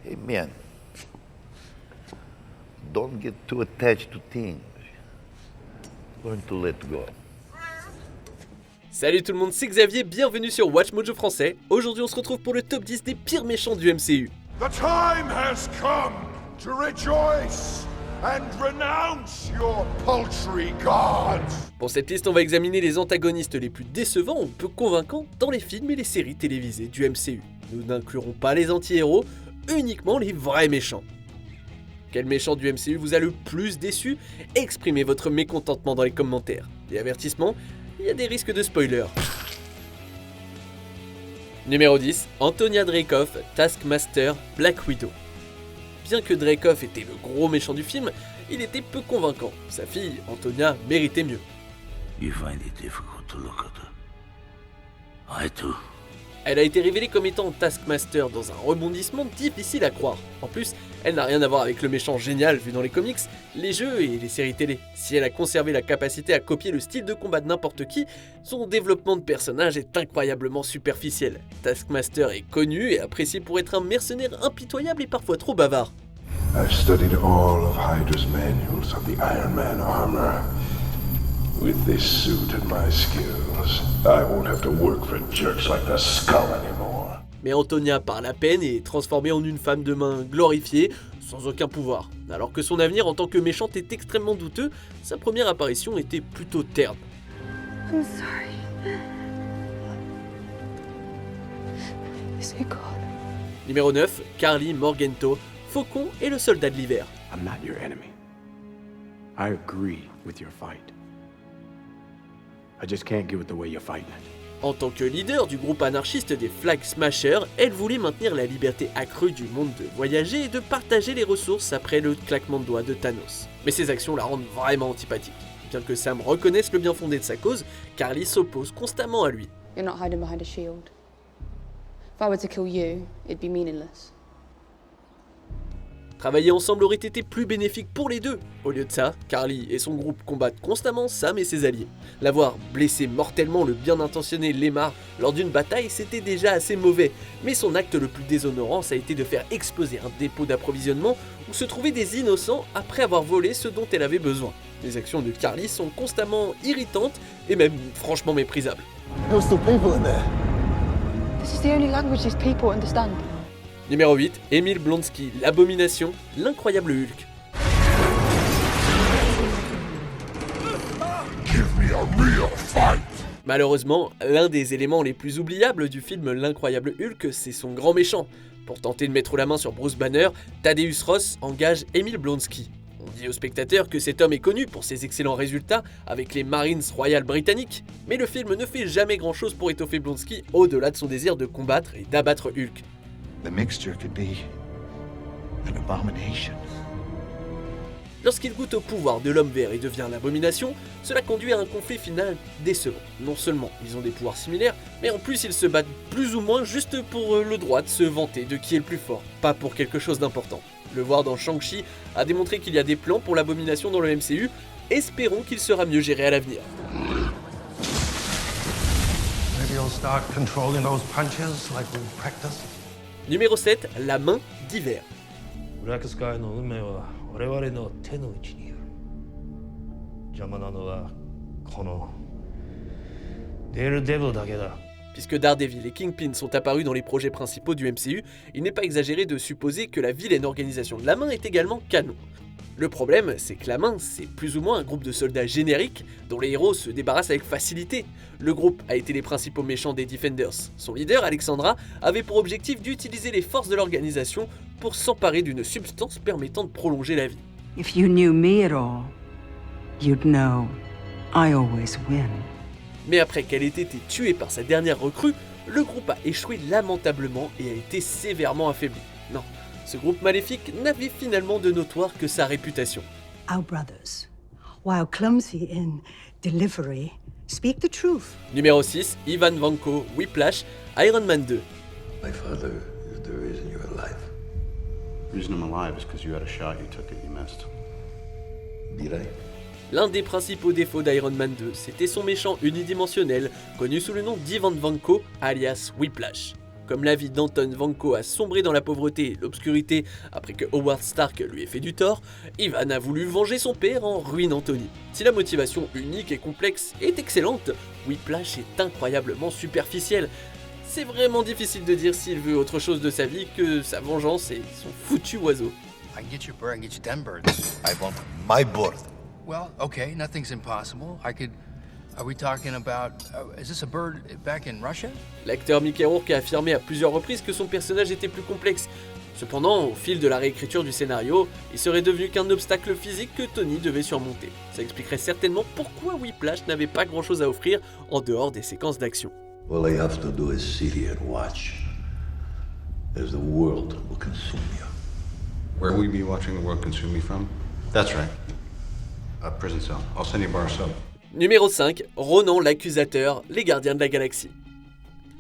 Hey man, don't get too attached to things. Learn to let go. Salut tout le monde, c'est Xavier, bienvenue sur Watch Mojo français. Aujourd'hui on se retrouve pour le top 10 des pires méchants du MCU. The time has come to rejoice and renounce your paltry gods. Pour cette liste, on va examiner les antagonistes les plus décevants ou peu convaincants dans les films et les séries télévisées du MCU. Nous n'inclurons pas les anti-héros, uniquement les vrais méchants. Quel méchant du MCU vous a le plus déçu? Exprimez votre mécontentement dans les commentaires. Et avertissement, il y a des risques de spoiler. Numéro 10, Antonia Dreykov, Taskmaster, Black Widow. Bien que Dreykov était le gros méchant du film, il était peu convaincant. Sa fille, Antonia, méritait mieux. You find it difficult to look at her. I do. Elle a été révélée comme étant Taskmaster dans un rebondissement difficile à croire. En plus, elle n'a rien à voir avec le méchant génial vu dans les comics, les jeux et les séries télé. Si elle a conservé la capacité à copier le style de combat de n'importe qui, son développement de personnage est incroyablement superficiel. Taskmaster est connu et apprécié pour être un mercenaire impitoyable et parfois trop bavard. I've studied all of Hydra's manuals of the Iron Man armor. With this suit and my skills, I won't have to work for jerks like the Skull anymore. Mais Antonia parle à peine et est transformée en une femme de main glorifiée, sans aucun pouvoir. Alors que son avenir en tant que méchante est extrêmement douteux, sa première apparition était plutôt terne. I'm sorry. Is it God? Numéro 9, Karli Morgenthau, Faucon et le soldat de l'hiver. I'm not your enemy. I agree with your fight. I just can't get with the way you're fighting it. En tant que leader du groupe anarchiste des Flag Smashers, elle voulait maintenir la liberté accrue du monde de voyager et de partager les ressources après le claquement de doigts de Thanos. Mais ses actions la rendent vraiment antipathique. Bien que Sam reconnaisse le bien fondé de sa cause, Karli s'oppose constamment à lui. You're not hiding behind a shield. If I were to kill you, it'd be meaningless. Travailler ensemble aurait été plus bénéfique pour les deux. Au lieu de ça, Karli et son groupe combattent constamment Sam et ses alliés. L'avoir blessé mortellement le bien intentionné Lemar lors d'une bataille, c'était déjà assez mauvais, mais son acte le plus déshonorant, ça a été de faire exploser un dépôt d'approvisionnement où se trouvaient des innocents après avoir volé ce dont elle avait besoin. Les actions de Karli sont constamment irritantes et même franchement méprisables. There were still people in there. This is the only language these people understand. Numéro 8, Emil Blonsky, l'Abomination, l'incroyable Hulk. Give me a real fight. Malheureusement, l'un des éléments les plus oubliables du film L'incroyable Hulk, c'est son grand méchant. Pour tenter de mettre la main sur Bruce Banner, Thaddeus Ross engage Emil Blonsky. On dit aux spectateurs que cet homme est connu pour ses excellents résultats avec les Marines Royales britanniques, mais le film ne fait jamais grand chose pour étoffer Blonsky au-delà de son désir de combattre et d'abattre Hulk. The mixture could be an abomination. Lorsqu'il goûte au pouvoir de l'homme vert et devient l'abomination, cela conduit à un conflit final décevant. Non seulement ils ont des pouvoirs similaires, mais en plus ils se battent plus ou moins juste pour le droit de se vanter de qui est le plus fort, pas pour quelque chose d'important. Le voir dans Shang-Chi a démontré qu'il y a des plans pour l'abomination dans le MCU, espérons qu'il sera mieux géré à l'avenir. Maybe you'll start controlling those punches like we practiced. Numéro 7, la main d'hiver. ブラックスカイの運命は我々の手の内にいる。邪魔なのはこのデルデブルだけだ。 Puisque Daredevil et Kingpin sont apparus dans les projets principaux du MCU, il n'est pas exagéré de supposer que la vilaine organisation de la main est également canon. Le problème, c'est que la main, c'est plus ou moins un groupe de soldats génériques dont les héros se débarrassent avec facilité. Le groupe a été les principaux méchants des Defenders. Son leader, Alexandra, avait pour objectif d'utiliser les forces de l'organisation pour s'emparer d'une substance permettant de prolonger la vie. If you knew me at all, you'd know I always win. Mais après qu'elle ait été tuée par sa dernière recrue, le groupe a échoué lamentablement et a été sévèrement affaibli. Non, ce groupe maléfique n'avait finalement de notoire que sa réputation. Our brothers, while clumsy in delivery, speak the truth. Numéro 6, Ivan Vanko, Whiplash, Iron Man 2. My father is the reason you're alive. The reason I'm alive is because you had a shot, you took it, you missed. Did I? L'un des principaux défauts d'Iron Man 2, c'était son méchant unidimensionnel, connu sous le nom d'Ivan Vanko, alias Whiplash. Comme la vie d'Anton Vanko a sombré dans la pauvreté et l'obscurité après que Howard Stark lui ait fait du tort, Ivan a voulu venger son père en ruinant Tony. Si la motivation unique et complexe est excellente, Whiplash est incroyablement superficiel. C'est vraiment difficile de dire s'il veut autre chose de sa vie que sa vengeance et son foutu oiseau. I can get you a bird, I can get you 10 birds. I want my bird. Well, okay, nothing's impossible. Are we talking about, is this a bird back in Russia? L'acteur Mickey Rourke a affirmé à plusieurs reprises que son personnage était plus complexe. Cependant, au fil de la réécriture du scénario, il serait devenu qu'un obstacle physique que Tony devait surmonter. Ça expliquerait certainement pourquoi Whiplash n'avait pas grand chose à offrir en dehors des séquences d'action. All I have to do is sit here and watch as the world will consume you. Where will we be watching the world consume me from? That's right. A prison cell. I'll send you a bar of soap. Numéro 5, Ronan l'accusateur, les gardiens de la galaxie.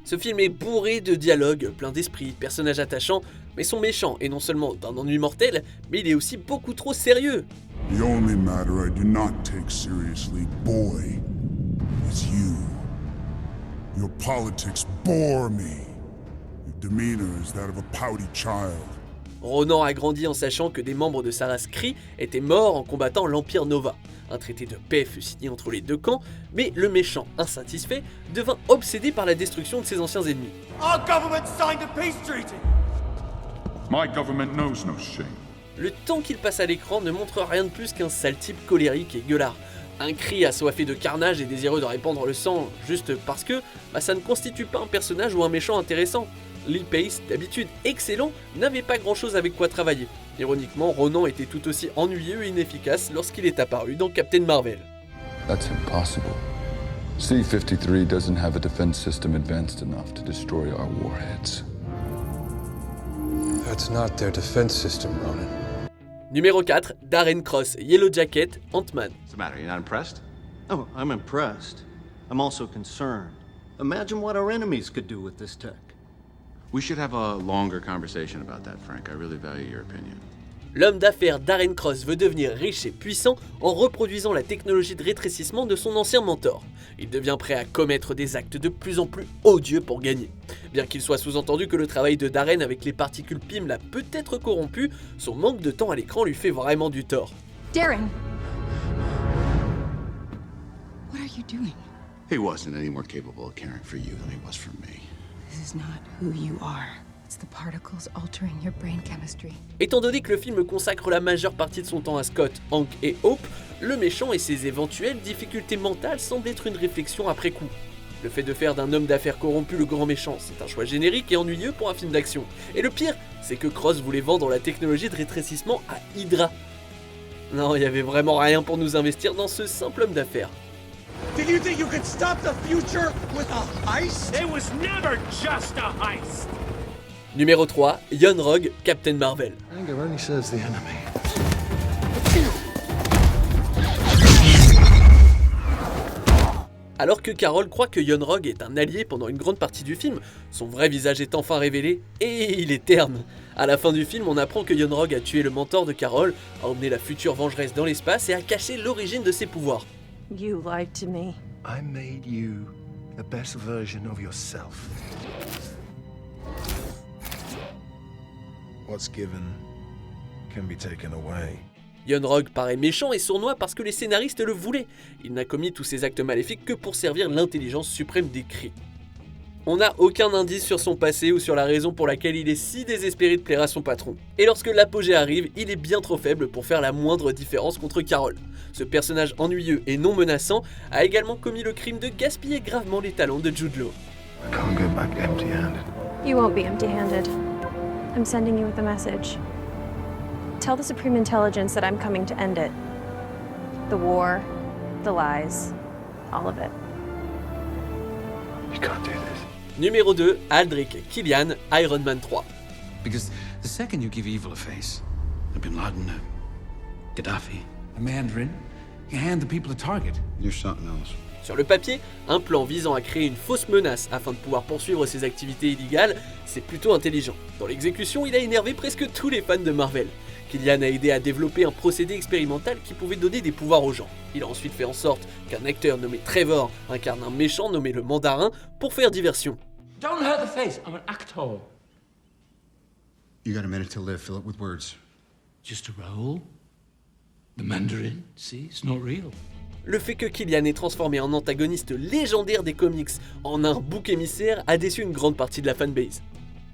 Ce film est bourré de dialogues, plein d'esprit, personnages attachants, mais son méchant est non seulement d'un ennui mortel, mais il est aussi beaucoup trop sérieux. The only matter I do not take seriously, boy, is you. Your politics bore me. Your demeanor is that of a pouty child. Ronan a grandi en sachant que des membres de sa race Kree étaient morts en combattant l'Empire Nova. Un traité de paix fut signé entre les deux camps, mais le méchant, insatisfait, devint obsédé par la destruction de ses anciens ennemis. Our government signed a peace treaty. My government knows no shame. Le temps qu'il passe à l'écran ne montre rien de plus qu'un sale type colérique et gueulard. Un Kree assoiffé de carnage et désireux de répandre le sang juste parce que ça ne constitue pas un personnage ou un méchant intéressant. Lee Pace, d'habitude excellent, n'avait pas grand chose avec quoi travailler. Ironiquement, Ronan était tout aussi ennuyeux et inefficace lorsqu'il est apparu dans Captain Marvel. That's impossible. C-53 doesn't have a defense system advanced enough to destroy our warheads. That's not their defense system, Ronan. Numéro 4, Darren Cross, Yellow Jacket, Ant-Man. What's the matter? You're not impressed? Oh, I'm impressed. I'm also concerned. Imagine what our enemies could do with this tech. We should have a longer conversation about that, Frank. I really value your opinion. L'homme d'affaires Darren Cross veut devenir riche et puissant en reproduisant la technologie de rétrécissement de son ancien mentor. Il devient prêt à commettre des actes de plus en plus odieux pour gagner. Bien qu'il soit sous-entendu que le travail de Darren avec les particules PIM l'a peut-être corrompu, son manque de temps à l'écran lui fait vraiment du tort. Darren! What are you doing? He wasn't any more capable of caring for you than he was for me. This is not who you are. It's the particles altering your brain chemistry. Étant donné que le film consacre la majeure partie de son temps à Scott, Hank et Hope, le méchant et ses éventuelles difficultés mentales semblent être une réflexion après coup. Le fait de faire d'un homme d'affaires corrompu le grand méchant, c'est un choix générique et ennuyeux pour un film d'action. Et le pire, c'est que Cross voulait vendre la technologie de rétrécissement à Hydra. Non, il y avait vraiment rien pour nous investir dans ce simple homme d'affaires. Did you think you could stop the future with a heist? It was never just a heist. Numéro 3, Young Rogue, Captain Marvel. Anger only serves the enemy. Alors que Carol croit que Young Rogue est un allié pendant une grande partie du film, son vrai visage est enfin révélé, et il est terne. À la fin du film, on apprend que Young Rogue a tué le mentor de Carol, a emmené la future vengeresse dans l'espace et a caché l'origine de ses pouvoirs. You lied to me. I made you the best version of yourself. What's given can be taken away. Young Rogue paraît méchant et sournois parce que les scénaristes le voulaient. Il n'a commis tous ces actes maléfiques que pour servir l'intelligence suprême des Kree. On n'a aucun indice sur son passé ou sur la raison pour laquelle il est si désespéré de plaire à son patron. Et lorsque l'apogée arrive, il est bien trop faible pour faire la moindre différence contre Carol. Ce personnage ennuyeux et non menaçant a également commis le crime de gaspiller gravement les talents de Jude Law. I can't go back empty-handed. You won't be empty-handed. I'm sending you with a message. Tell the Supreme Intelligence that I'm coming to end it. The war, the lies, all of it. You can't do this. Numéro 2, Aldrich Killian, Iron Man 3. Because the second you give evil a face, a Bin Laden, a Gaddafi, a Mandarin, you hand the people a target. You're something else. Sur le papier, un plan visant à créer une fausse menace afin de pouvoir poursuivre ses activités illégales, c'est plutôt intelligent. Dans l'exécution, il a énervé presque tous les fans de Marvel. Killian a aidé à développer un procédé expérimental qui pouvait donner des pouvoirs aux gens. Il a ensuite fait en sorte qu'un acteur nommé Trevor incarne un méchant nommé le Mandarin pour faire diversion. Don't hurt the face. I'm an actor. You got a minute to live. Fill it with words. Just a role. The Mandarin. See, it's not real. Le fait que Killian ait transformé en antagoniste légendaire des comics en un bouc émissaire a déçu une grande partie de la fanbase.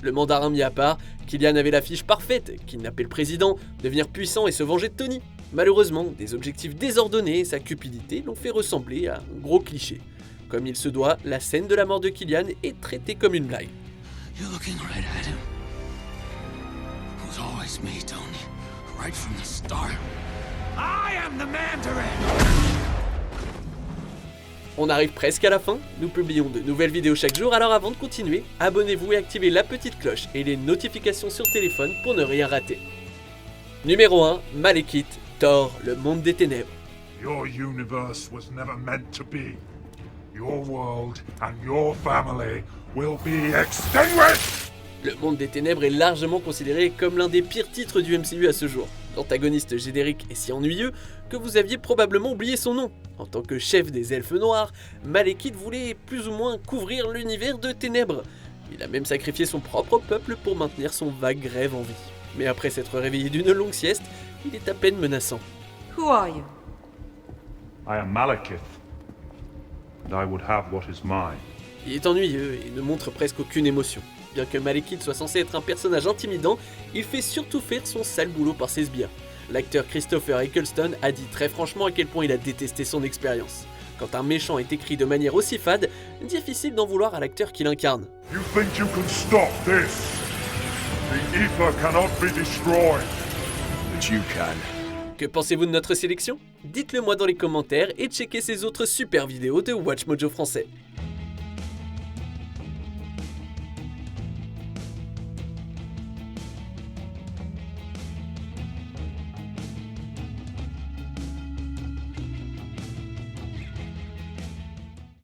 Le mandarin mis à part, Killian avait l'affiche parfaite, kidnapper le président, devenir puissant et se venger de Tony. Malheureusement, des objectifs désordonnés et sa cupidité l'ont fait ressembler à un gros cliché. Comme il se doit, la scène de la mort de Killian est traitée comme une blague. You're looking right at him. It was always me, Tony. Right from the start. I am the Mandarin! On arrive presque à la fin, nous publions de nouvelles vidéos chaque jour, alors avant de continuer, abonnez-vous et activez la petite cloche et les notifications sur téléphone pour ne rien rater. Numéro 1, Malekith, Thor, le monde des ténèbres. Your universe was never meant to be. Your world and your family will be extinguished! Le monde des ténèbres est largement considéré comme l'un des pires titres du MCU à ce jour. L'antagoniste générique est si ennuyeux que vous aviez probablement oublié son nom. En tant que chef des elfes noirs, Malekith voulait plus ou moins couvrir l'univers de ténèbres. Il a même sacrifié son propre peuple pour maintenir son vague rêve en vie. Mais après s'être réveillé d'une longue sieste, il est à peine menaçant. Who are you? I am Malekith, and I would have what is mine. Il est ennuyeux et ne montre presque aucune émotion. Bien que Malekith soit censé être un personnage intimidant, il fait surtout faire son sale boulot par ses sbires. L'acteur Christopher Eccleston a dit très franchement à quel point il a détesté son expérience. Quand un méchant est écrit de manière aussi fade, difficile d'en vouloir à l'acteur qui l'incarne. You think you can stop this? The ether cannot be destroyed. But you can. Que pensez-vous de notre sélection? Dites-le moi dans les commentaires et checkez ces autres super vidéos de Watch Mojo français.